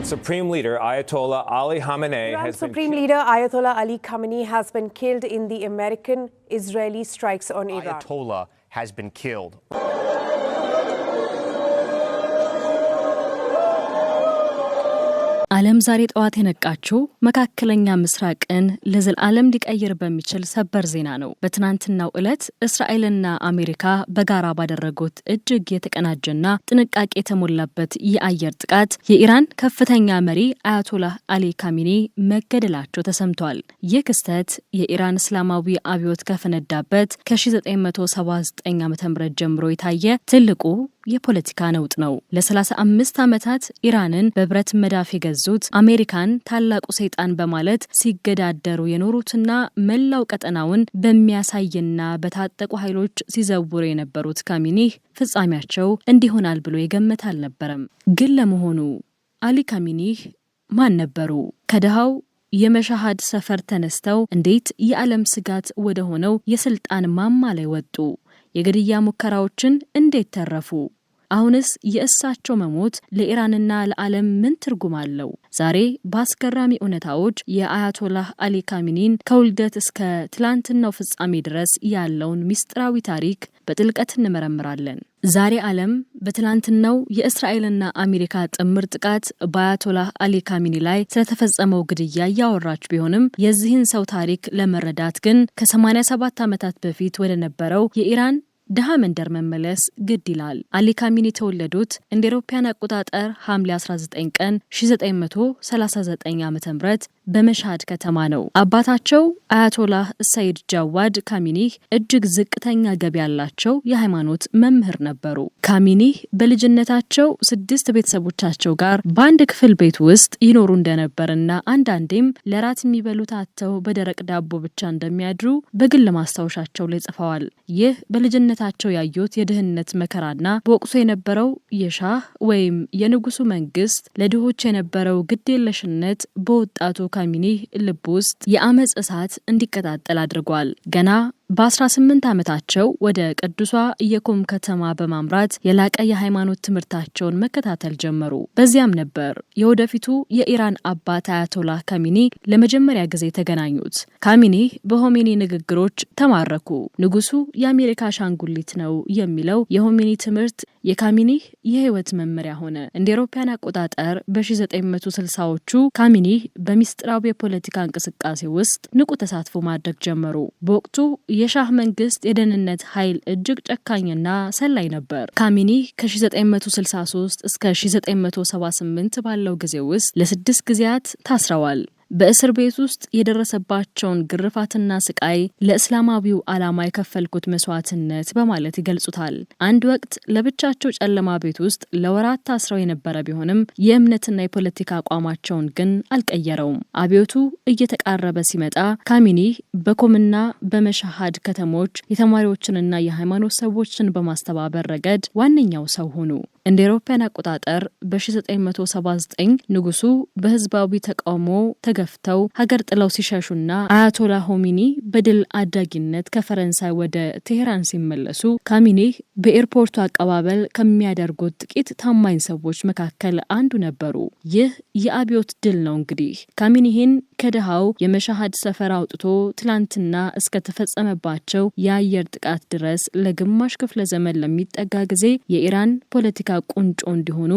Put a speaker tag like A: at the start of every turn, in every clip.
A: Supreme Leader Ayatollah Ali Khamenei
B: Iran's Supreme Leader Ayatollah Ali Khamenei has been killed in the American-Israeli strikes on Iran.
C: Ayatollah has been killed.
D: ዓለም ዛሬ ጠዋት የነቃችው መካከለኛ ምስራቅን ለዘላለም ሊቀይር በሚችል ሰበር ዜና ነው። በትናንትናው ዕለት እስራኤልና አሜሪካ በጋራ ባደረጉት እጅግ የተቀናጀና ጥንቃቄ የተሞላበት የአየር ጥቃት የኢራን ከፍተኛ መሪ አያቶላህ አሊ ካሚኒ መገደላቸው ተሰምቷል። ይህ ክስተት የኢራን እስላማዊ አብዮት ከፈነዳበት ከ1979 ዓ.ም ጀምሮ የታየ ትልቁ የፖለቲካ ነውጥ ነው። ለ35 ዓመታት ኢራንን በብረት መዳፍ የገዙት አሜሪካን ታላቁ ሰይጣን በማለት ሲገዳደሩ የኖሩትና መላው ቀጠናውን በሚያሳይና በታጠቁ ኃይሎች ሲዘውሩ የነበሩት ካሚኒ ፍጻሜያቸው እንዲሆናል ብሎ የገመተ አልነበረም። ግን ለመሆኑ አሊ ካሚኒ ማን ነበሩ? ከደሃው የመሻሃድ ሰፈር ተነስተው እንዴት የዓለም ስጋት ወደ ሆነው የስልጣን ማማ ላይ ወጡ? የግድያ ሙከራዎችን እንዴት ተረፉ? አሁንስ የእሳቸው መሞት ለኢራንና ለዓለም ምን ትርጉም አለው? ዛሬ በአስገራሚ እውነታዎች የአያቶላህ አሊ ካሚኒን ከውልደት እስከ ትላንትናው ፍጻሜ ድረስ ያለውን ሚስጥራዊ ታሪክ በጥልቀት እንመረምራለን። ዛሬ ዓለም በትላንትናው የእስራኤልና አሜሪካ ጥምር ጥቃት በአያቶላህ አሊ ካሚኒ ላይ ስለተፈጸመው ግድያ እያወራች ቢሆንም የዚህን ሰው ታሪክ ለመረዳት ግን ከ87 ዓመታት በፊት ወደ ነበረው የኢራን ደሃ መንደር መመለስ ግድ ይላል። አሊ ካሚኒ የተወለዱት እንደ አውሮፓውያን አቆጣጠር ሐምሌ 19 ቀን 1939 ዓ.ም በመሻድ ከተማ ነው። አባታቸው አያቶላህ ሰይድ ጃዋድ ካሚኒ እጅግ ዝቅተኛ ገቢ ያላቸው የሃይማኖት መምህር ነበሩ። ካሚኒ በልጅነታቸው 6 ቤተሰቦቻቸው ጋር በአንድ ክፍል ቤት ውስጥ ይኖሩ እንደነበርና አንዳንዴም ለራት የሚበሉት አጥተው በደረቅ ዳቦ ብቻ እንደሚያድሩ በግል ማስታወሻቸው ላይ ጽፈዋል። ይህ በልጅነታቸው ያዩት የድህነት መከራና በወቅቱ የነበረው የሻህ ወይም የንጉሱ መንግስት ለድሆች የነበረው ግዴለሽነት በወጣቱ ካሚኒ ልብ ውስጥ የአመጽ እሳት እንዲቀጣጠል አድርጓል። ገና በ18 ዓመታቸው ወደ ቅዱሷ የቆም ከተማ በማምራት የላቀ የሃይማኖት ትምህርታቸውን መከታተል ጀመሩ። በዚያም ነበር የወደፊቱ የኢራን አባት አያቶላህ ካሚኒ ለመጀመሪያ ጊዜ ተገናኙት። ካሚኒ በሆሜኒ ንግግሮች ተማረኩ። ንጉሱ የአሜሪካ አሻንጉሊት ነው የሚለው የሆሜኒ ትምህርት የካሚኒ የህይወት መመሪያ ሆነ። እንደ አውሮፓውያን አቆጣጠር በ1960ዎቹ ካሚኒ በሚስጥራዊ የፖለቲካ እንቅስቃሴ ውስጥ ንቁ ተሳትፎ ማድረግ ጀመሩ። በወቅቱ የሻህ መንግስት የደህንነት ኃይል እጅግ ጨካኝና ሰላይ ነበር። ካሚኒ ከ1963 እስከ 1978 ባለው ጊዜ ውስጥ ለ6 ጊዜያት ታስረዋል። በእስር ቤት ውስጥ የደረሰባቸውን ግርፋትና ስቃይ ለእስላማዊው ዓላማ የከፈልኩት መስዋዕትነት በማለት ይገልጹታል። አንድ ወቅት ለብቻቸው ጨለማ ቤት ውስጥ ለወራት ታስረው የነበረ ቢሆንም የእምነትና የፖለቲካ አቋማቸውን ግን አልቀየረውም። አብዮቱ እየተቃረበ ሲመጣ ካሚኒ በቆምና በመሻሃድ ከተሞች የተማሪዎችንና የሃይማኖት ሰዎችን በማስተባበር ረገድ ዋነኛው ሰው ሆኑ። እንደ አውሮፓውያን አቆጣጠር በ1979 ንጉሱ በህዝባዊ ተቃውሞ ተገፍተው ሀገር ጥለው ሲሸሹና አያቶላህ ሆሚኒ በድል አድራጊነት ከፈረንሳይ ወደ ቴሄራን ሲመለሱ ካሚኒ በኤርፖርቱ አቀባበል ከሚያደርጉት ጥቂት ታማኝ ሰዎች መካከል አንዱ ነበሩ። ይህ የአብዮት ድል ነው። እንግዲህ ካሚኒን ከደሃው የመሻሃድ ሰፈር አውጥቶ ትላንትና እስከ ተፈጸመባቸው የአየር ጥቃት ድረስ ለግማሽ ክፍለ ዘመን ለሚጠጋ ጊዜ የኢራን ፖለቲካ ቁንጮ እንዲሆኑ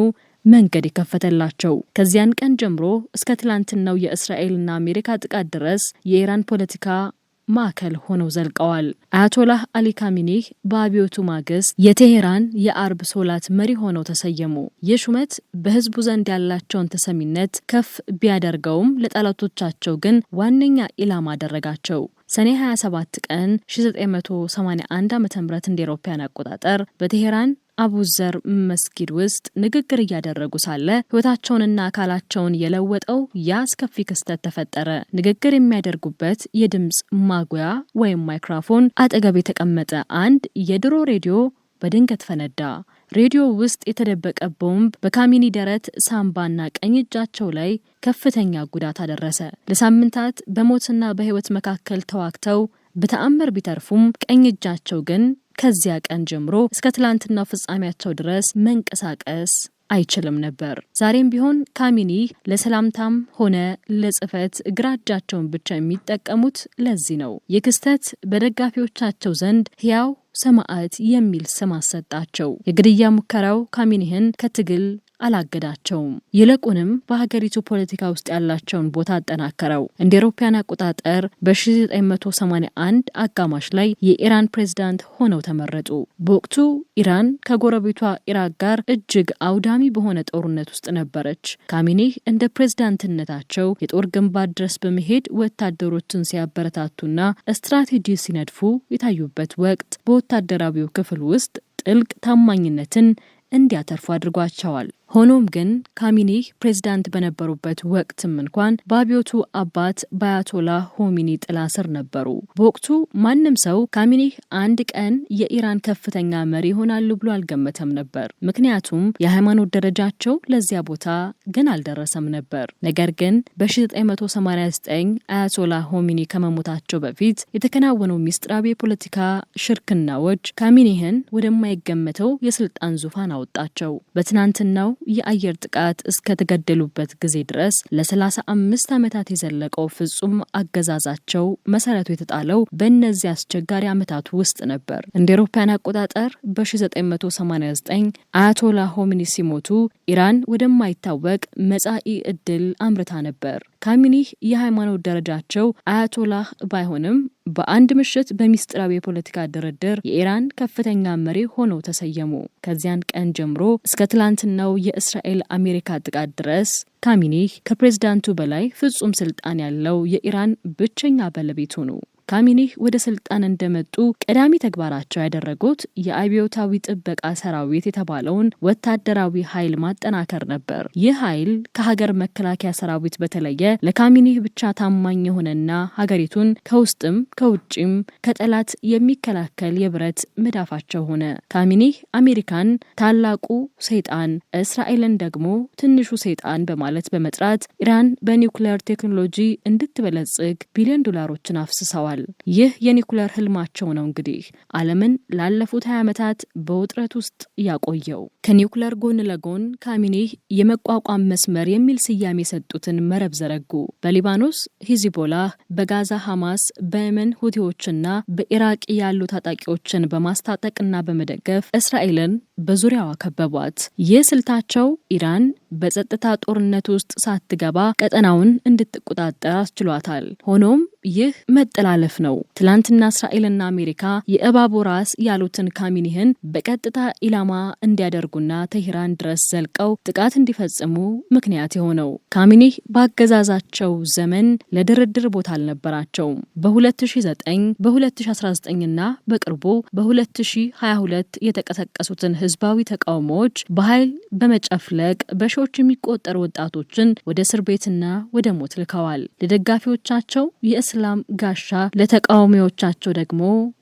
D: መንገድ የከፈተላቸው። ከዚያን ቀን ጀምሮ እስከ ትላንትናው የእስራኤልና አሜሪካ ጥቃት ድረስ የኢራን ፖለቲካ ማዕከል ሆነው ዘልቀዋል። አያቶላህ አሊ ካሚኒ በአብዮቱ ማግስት የቴሄራን የአርብ ሶላት መሪ ሆነው ተሰየሙ። የሹመት በህዝቡ ዘንድ ያላቸውን ተሰሚነት ከፍ ቢያደርገውም ለጠላቶቻቸው ግን ዋነኛ ኢላማ አደረጋቸው። ሰኔ 27 ቀን 1981 ዓ.ም እንደ አውሮፓውያን አቆጣጠር በቴሄራን አቡዘር መስጊድ ውስጥ ንግግር እያደረጉ ሳለ ህይወታቸውንና አካላቸውን የለወጠው ያስከፊ ክስተት ተፈጠረ። ንግግር የሚያደርጉበት የድምጽ ማጉያ ወይም ማይክሮፎን አጠገብ የተቀመጠ አንድ የድሮ ሬዲዮ በድንገት ፈነዳ። ሬዲዮ ውስጥ የተደበቀ ቦምብ በካሚኒ ደረት፣ ሳምባና ቀኝ እጃቸው ላይ ከፍተኛ ጉዳት አደረሰ። ለሳምንታት በሞትና በህይወት መካከል ተዋግተው በተአምር ቢተርፉም ቀኝ እጃቸው ግን ከዚያ ቀን ጀምሮ እስከ ትላንትናው ፍጻሜያቸው ድረስ መንቀሳቀስ አይችልም ነበር። ዛሬም ቢሆን ካሚኒ ለሰላምታም ሆነ ለጽፈት ግራ እጃቸውን ብቻ የሚጠቀሙት ለዚህ ነው። ይህ ክስተት በደጋፊዎቻቸው ዘንድ ሕያው ሰማዕት የሚል ስም አሰጣቸው። የግድያ ሙከራው ካሚኒህን ከትግል አላገዳቸውም። ይልቁንም በሀገሪቱ ፖለቲካ ውስጥ ያላቸውን ቦታ አጠናከረው። እንደ አውሮፓውያን አቆጣጠር በ1981 አጋማሽ ላይ የኢራን ፕሬዝዳንት ሆነው ተመረጡ። በወቅቱ ኢራን ከጎረቤቷ ኢራቅ ጋር እጅግ አውዳሚ በሆነ ጦርነት ውስጥ ነበረች። ካሚኒህ እንደ ፕሬዝዳንትነታቸው የጦር ግንባር ድረስ በመሄድ ወታደሮችን ሲያበረታቱና ስትራቴጂ ሲነድፉ የታዩበት ወቅት በወታደራዊው ክፍል ውስጥ ጥልቅ ታማኝነትን እንዲያተርፉ አድርጓቸዋል። ሆኖም ግን ካሚኒህ ፕሬዝዳንት በነበሩበት ወቅትም እንኳን በአብዮቱ አባት በአያቶላህ ሆሚኒ ጥላ ስር ነበሩ። በወቅቱ ማንም ሰው ካሚኒህ አንድ ቀን የኢራን ከፍተኛ መሪ ይሆናሉ ብሎ አልገመተም ነበር። ምክንያቱም የሃይማኖት ደረጃቸው ለዚያ ቦታ ግን አልደረሰም ነበር። ነገር ግን በ1989 አያቶላህ ሆሚኒ ከመሞታቸው በፊት የተከናወኑ ሚስጥራዊ የፖለቲካ ሽርክናዎች ካሚኒህን ወደማይገመተው የስልጣን ዙፋን አወጣቸው። በትናንትናው የአየር ጥቃት እስከተገደሉበት ጊዜ ድረስ ለ35 ዓመታት የዘለቀው ፍጹም አገዛዛቸው መሰረቱ የተጣለው በእነዚህ አስቸጋሪ ዓመታት ውስጥ ነበር። እንደ አውሮፓውያን አቆጣጠር በ1989 አያቶላህ ሆሚኒ ሲሞቱ ኢራን ወደማይታወቅ መጻኢ ዕድል አምርታ ነበር። ካሚኒህ የሃይማኖት ደረጃቸው አያቶላህ ባይሆንም በአንድ ምሽት በሚስጥራዊ የፖለቲካ ድርድር የኢራን ከፍተኛ መሪ ሆነው ተሰየሙ። ከዚያን ቀን ጀምሮ እስከ ትላንትናው የእስራኤል አሜሪካ ጥቃት ድረስ ካሚኒህ ከፕሬዝዳንቱ በላይ ፍጹም ስልጣን ያለው የኢራን ብቸኛ ባለቤት ሆኑ። ካሚኒህ ወደ ስልጣን እንደመጡ ቀዳሚ ተግባራቸው ያደረጉት የአብዮታዊ ጥበቃ ሰራዊት የተባለውን ወታደራዊ ኃይል ማጠናከር ነበር። ይህ ኃይል ከሀገር መከላከያ ሰራዊት በተለየ ለካሚኒህ ብቻ ታማኝ የሆነና ሀገሪቱን ከውስጥም ከውጭም ከጠላት የሚከላከል የብረት መዳፋቸው ሆነ። ካሚኒህ አሜሪካን ታላቁ ሰይጣን፣ እስራኤልን ደግሞ ትንሹ ሰይጣን በማለት በመጥራት ኢራን በኒውክሌር ቴክኖሎጂ እንድትበለጽግ ቢሊዮን ዶላሮችን አፍስሰዋል። ይህ የኒኩለር ህልማቸው ነው እንግዲህ ዓለምን ላለፉት 20 ዓመታት በውጥረት ውስጥ ያቆየው። ከኒኩለር ጎን ለጎን ካሚኒህ የመቋቋም መስመር የሚል ስያሜ የሰጡትን መረብ ዘረጉ። በሊባኖስ ሂዝቦላህ፣ በጋዛ ሐማስ፣ በየመን ሁቲዎችና በኢራቅ ያሉ ታጣቂዎችን በማስታጠቅና በመደገፍ እስራኤልን በዙሪያዋ ከበቧት። ይህ ስልታቸው ኢራን በጸጥታ ጦርነት ውስጥ ሳትገባ ቀጠናውን እንድትቆጣጠር አስችሏታል። ሆኖም ይህ መጠላለፍ ነው። ትላንትና እስራኤልና አሜሪካ የእባቡ ራስ ያሉትን ካሚኒህን በቀጥታ ኢላማ እንዲያደርጉና ተህራን ድረስ ዘልቀው ጥቃት እንዲፈጽሙ ምክንያት የሆነው ካሚኒህ በአገዛዛቸው ዘመን ለድርድር ቦታ አልነበራቸውም። በ2009 በ2019ና በቅርቡ በ2022 የተቀሰቀሱትን ህዝባዊ ተቃውሞዎች በኃይል በመጨፍለቅ በሺዎች የሚቆጠሩ ወጣቶችን ወደ እስር ቤትና ወደ ሞት ልከዋል። ለደጋፊዎቻቸው የእስላም ጋሻ፣ ለተቃዋሚዎቻቸው ደግሞ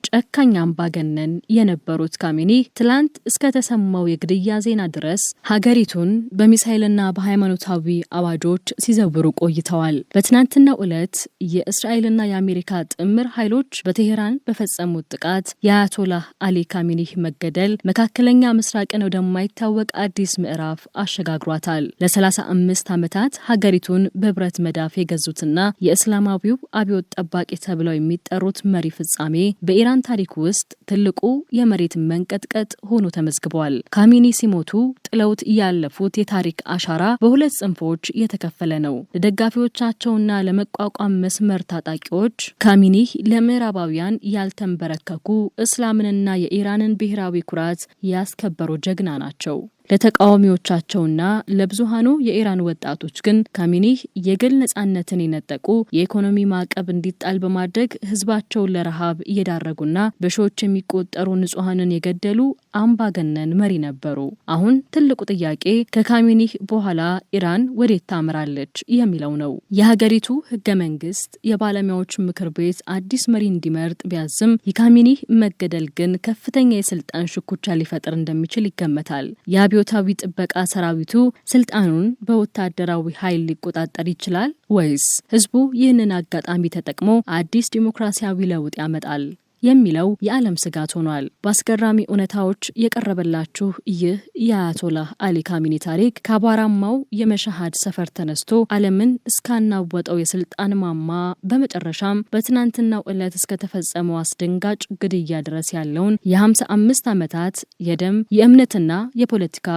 D: ጨካኝ አምባገነን የነበሩት ካሚኒህ ትላንት እስከተሰማው የግድያ ዜና ድረስ ሀገሪቱን በሚሳኤልና በሃይማኖታዊ አዋጆች ሲዘውሩ ቆይተዋል። በትናንትናው ዕለት የእስራኤልና የአሜሪካ ጥምር ኃይሎች በቴህራን በፈጸሙት ጥቃት የአያቶላህ አሊ ካሚኒህ መገደል መካከለኛ ምስራቅን ወደማይታወቅ አዲስ ምዕራፍ አሸጋግሯታል። ለ35 ዓመታት ሀገሪቱን በብረት መዳፍ የገዙትና የእስላማዊው አብዮት ጠባቂ ተብለው የሚጠሩት መሪ ፍጻሜ በኢራን ታሪክ ውስጥ ትልቁ የመሬት መንቀጥቀጥ ሆኖ ተመዝግቧል። ካሚኒህ ሲሞቱ ጥለውት ያለፉት የታሪክ አሻራ በሁለት ጽንፎች የተከፈለ ነው። ለደጋፊዎቻቸውና ለመቋቋም መስመር ታጣቂዎች ካሚኒህ ለምዕራባውያን ያልተንበረከኩ እስላምንና የኢራንን ብሔራዊ ኩራት ያስከበሩ ጀግና ናቸው። ለተቃዋሚዎቻቸውና ለብዙሃኑ የኢራን ወጣቶች ግን ካሚኒህ የግል ነጻነትን የነጠቁ፣ የኢኮኖሚ ማዕቀብ እንዲጣል በማድረግ ህዝባቸውን ለረሃብ እየዳረጉና በሺዎች የሚቆጠሩ ንጹሃንን የገደሉ አምባገነን መሪ ነበሩ። አሁን ትልቁ ጥያቄ ከካሚኒህ በኋላ ኢራን ወዴት ታምራለች የሚለው ነው። የሀገሪቱ ህገ መንግስት የባለሙያዎች ምክር ቤት አዲስ መሪ እንዲመርጥ ቢያዝም የካሚኒህ መገደል ግን ከፍተኛ የስልጣን ሽኩቻ ሊፈጥር እንደሚችል ይገመታል። የአብዮታዊ ጥበቃ ሰራዊቱ ስልጣኑን በወታደራዊ ኃይል ሊቆጣጠር ይችላል ወይስ ህዝቡ ይህንን አጋጣሚ ተጠቅሞ አዲስ ዲሞክራሲያዊ ለውጥ ያመጣል? የሚለው የዓለም ስጋት ሆኗል። በአስገራሚ እውነታዎች የቀረበላችሁ ይህ የአያቶላህ አሊ ካሚኒ ታሪክ ከአቧራማው የመሻሃድ ሰፈር ተነስቶ ዓለምን እስካናወጠው የስልጣን ማማ በመጨረሻም በትናንትናው ዕለት እስከተፈጸመው አስደንጋጭ ግድያ ድረስ ያለውን የ55 ዓመታት የደም የእምነትና የፖለቲካ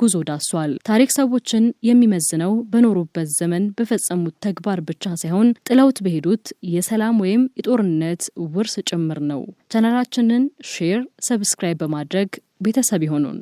D: ጉዞ ዳሷል። ታሪክ ሰዎችን የሚመዝነው በኖሩበት ዘመን በፈጸሙት ተግባር ብቻ ሳይሆን ጥለውት በሄዱት የሰላም ወይም የጦርነት ውርስ ጭምር ነው። ቻናላችንን ሼር፣ ሰብስክራይብ በማድረግ ቤተሰብ ይሁኑን።